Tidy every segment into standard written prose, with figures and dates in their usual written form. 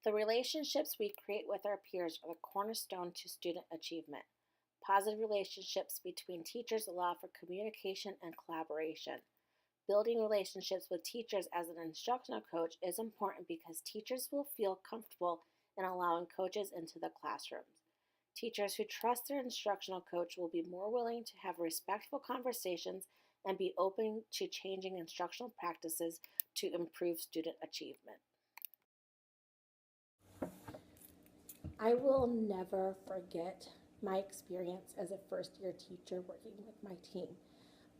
The relationships we create with our peers are the cornerstone to student achievement. Positive relationships between teachers allow for communication and collaboration. Building relationships with teachers as an instructional coach is important because teachers will feel comfortable in allowing coaches into the classrooms. Teachers who trust their instructional coach will be more willing to have respectful conversations and be open to changing instructional practices to improve student achievement. I will never forget my experience as a first year teacher working with my team.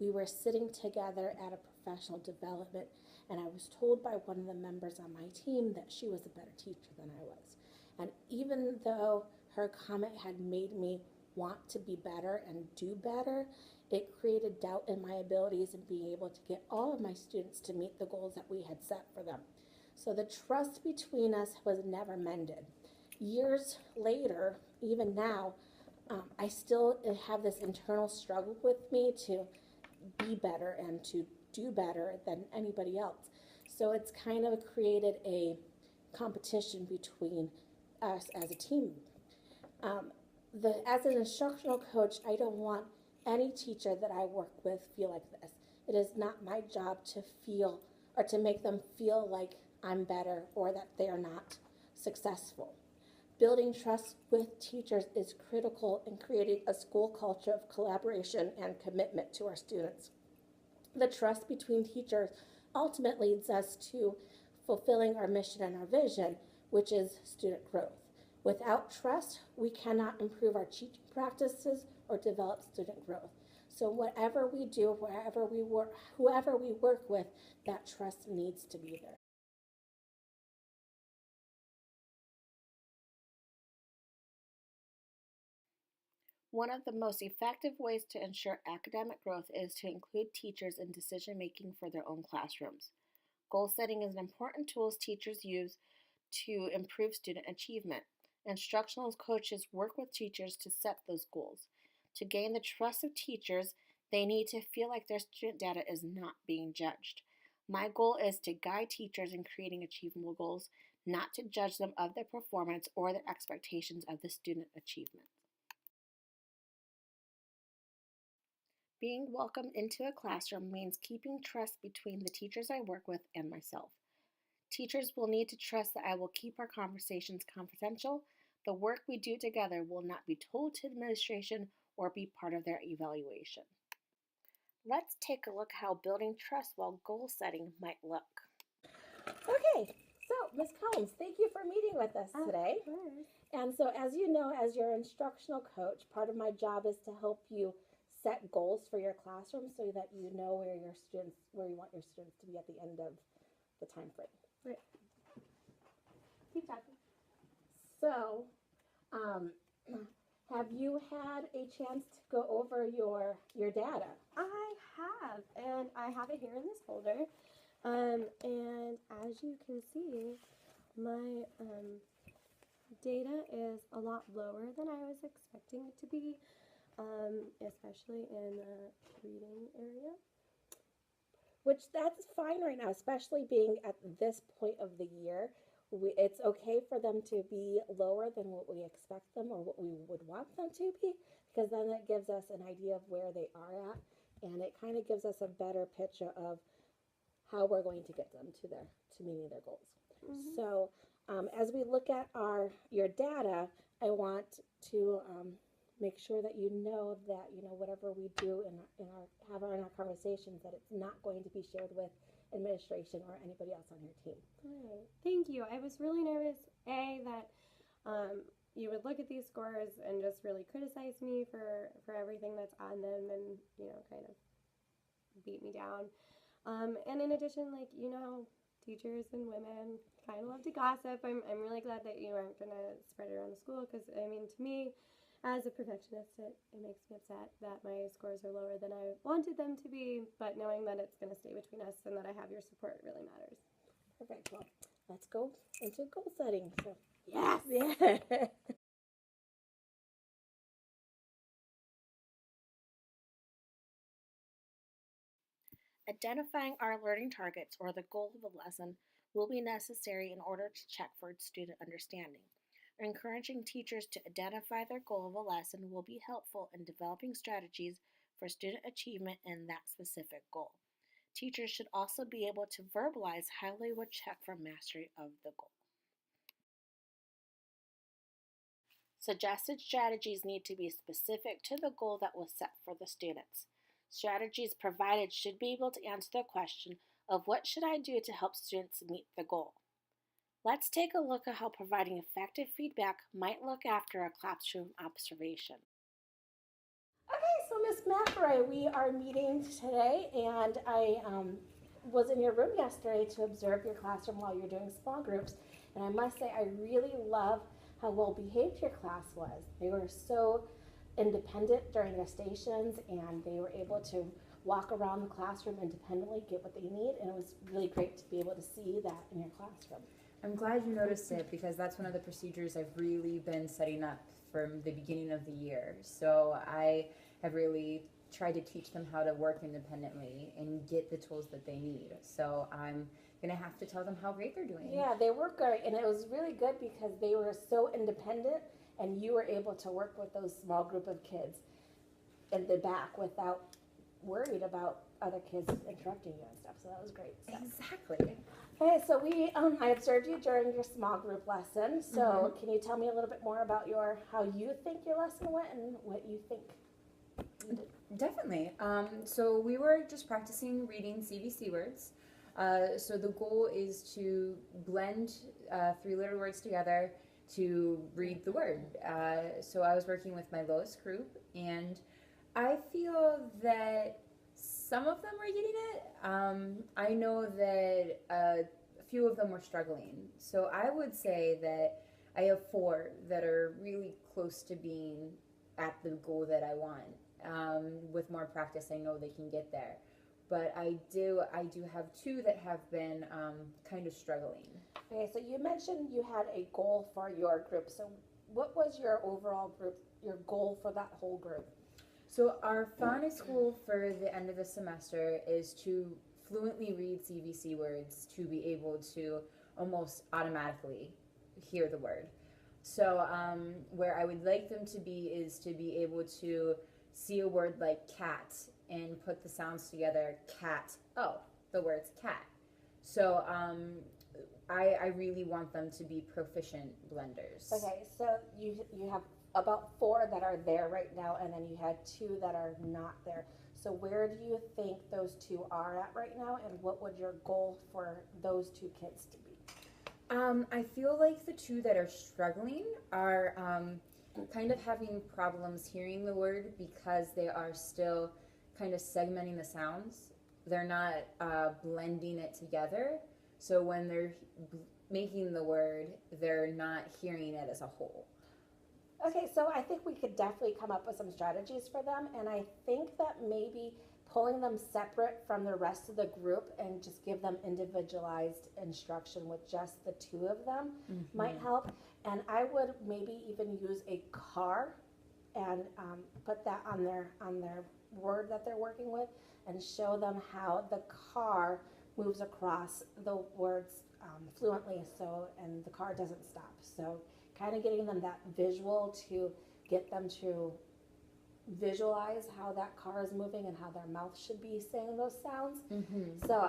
We were sitting together at a professional development, and I was told by one of the members on my team that she was a better teacher than I was. And even though her comment had made me want to be better and do better, it created doubt in my abilities and being able to get all of my students to meet the goals that we had set for them. So the trust between us was never mended. Years later, even now, I still have this internal struggle with me to be better and to do better than anybody else. So it's kind of created a competition between us as a team. As an instructional coach, I don't want any teacher that I work with feel like this. It is not my job to feel or to make them feel like I'm better or that they are not successful. Building trust with teachers is critical in creating a school culture of collaboration and commitment to our students. The trust between teachers ultimately leads us to fulfilling our mission and our vision, which is student growth. Without trust, we cannot improve our teaching practices or develop student growth. So whatever we do, wherever we work, whoever we work with, that trust needs to be there. One of the most effective ways to ensure academic growth is to include teachers in decision making for their own classrooms. Goal setting is an important tool teachers use to improve student achievement. Instructional coaches work with teachers to set those goals. To gain the trust of teachers, they need to feel like their student data is not being judged. My goal is to guide teachers in creating achievable goals, not to judge them of their performance or their expectations of the student achievement. Being welcomed into a classroom means keeping trust between the teachers I work with and myself. Teachers will need to trust that I will keep our conversations confidential. The work we do together will not be told to administration or be part of their evaluation. Let's take a look how building trust while goal setting might look. Okay, so Ms. Combs, thank you for meeting with us today. And so as you know, as your instructional coach, part of my job is to help you set goals for your classroom so that you know where you want your students to be at the end of the time frame. Right. Keep talking. So, have you had a chance to go over your data? I have, and I have it here in this folder. And as you can see, my data is a lot lower than I was expecting it to be, especially in the reading area. Which that's fine right now, especially being at this point of the year. It's okay for them to be lower than what we expect them or what we would want them to be, because then it gives us an idea of where they are at, and it kind of gives us a better picture of how we're going to get them to meeting their goals. Mm-hmm. So as we look at your data, I want to make sure that you know that whatever we do in our conversations, that it's not going to be shared with administration or anybody else on your team. Right. Thank you. I was really nervous, that you would look at these scores and just really criticize me for everything that's on them and, kind of beat me down. And in addition, teachers and women kind of love to gossip. I'm really glad that you aren't going to spread it around the school because, to me, as a perfectionist, it makes me upset that my scores are lower than I wanted them to be, but knowing that it's going to stay between us and that I have your support really matters. Perfect. Well, let's go into goal setting. So, yes! Yeah. Identifying our learning targets or the goal of a lesson will be necessary in order to check for student understanding. Encouraging teachers to identify their goal of a lesson will be helpful in developing strategies for student achievement in that specific goal. Teachers should also be able to verbalize how they would check for mastery of the goal. Suggested strategies need to be specific to the goal that was set for the students. Strategies provided should be able to answer the question of what should I do to help students meet the goal. Let's take a look at how providing effective feedback might look after a classroom observation. Okay, so Ms. McRae, we are meeting today, and I was in your room yesterday to observe your classroom while you're doing small groups, and I must say I really love how well behaved your class was. They were so independent during their stations, and they were able to walk around the classroom independently, get what they need, and it was really great to be able to see that in your classroom. I'm glad you noticed it because that's one of the procedures I've really been setting up from the beginning of the year. So I have really tried to teach them how to work independently and get the tools that they need. So I'm gonna have to tell them how great they're doing. Yeah, they were great, and it was really good because they were so independent, and you were able to work with those small group of kids in the back without worried about other kids interrupting you and stuff. So that was great. So. Exactly. Okay, so I observed you during your small group lesson. So can you tell me a little bit more about how you think your lesson went and what you think you did? Definitely. So we were just practicing reading CVC words. So the goal is to blend three-letter words together to read the word. So I was working with my lowest group, and I feel that some of them were getting it. I know that a few of them were struggling. So I would say that I have 4 that are really close to being at the goal that I want. With more practice, I know they can get there. But I do have 2 that have been kind of struggling. Okay, so you mentioned you had a goal for your group. So what was your overall group, your goal for that whole group? So our final goal for the end of the semester is to fluently read CVC words to be able to almost automatically hear the word. So where I would like them to be is to be able to see a word like cat and put the sounds together, cat, oh, the word's cat. So I really want them to be proficient blenders. Okay, so you have about 4 that are there right now, and then you had 2 that are not there. So where do you think those 2 are at right now, and what would your goal for those 2 kids to be? I feel like the 2 that are struggling are kind of having problems hearing the word because they are still kind of segmenting the sounds. They're not blending it together. So when they're making the word, they're not hearing it as a whole. Okay, so I think we could definitely come up with some strategies for them, and I think that maybe pulling them separate from the rest of the group and just give them individualized instruction with just the 2 of them might help. And I would maybe even use a car and put that on their word that they're working with and show them how the car moves across the words fluently, so, and the car doesn't stop. So kind of getting them that visual to get them to visualize how that car is moving and how their mouth should be saying those sounds. So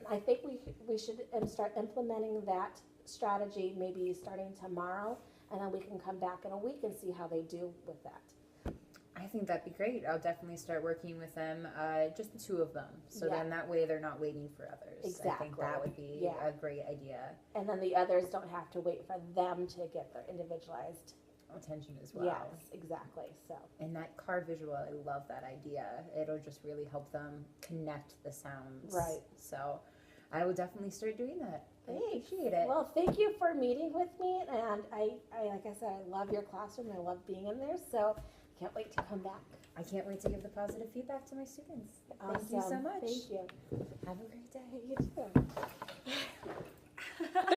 I think we should start implementing that strategy maybe starting tomorrow, and then we can come back in a week and see how they do with that. I think that'd be great. I'll definitely start working with them, just the 2 of them. So then that way they're not waiting for others. Exactly. I think that would be a great idea. And then the others don't have to wait for them to get their individualized attention as well. Yes, exactly. So. And that car visual, I love that idea. It'll just really help them connect the sounds. Right. So I will definitely start doing that. I appreciate it. Well, thank you for meeting with me, and I like I said, I love your classroom. I love being in there, so can't wait to come back. I can't wait to give the positive feedback to my students. Awesome. Thank you so much. Thank you. Have a great day. You too.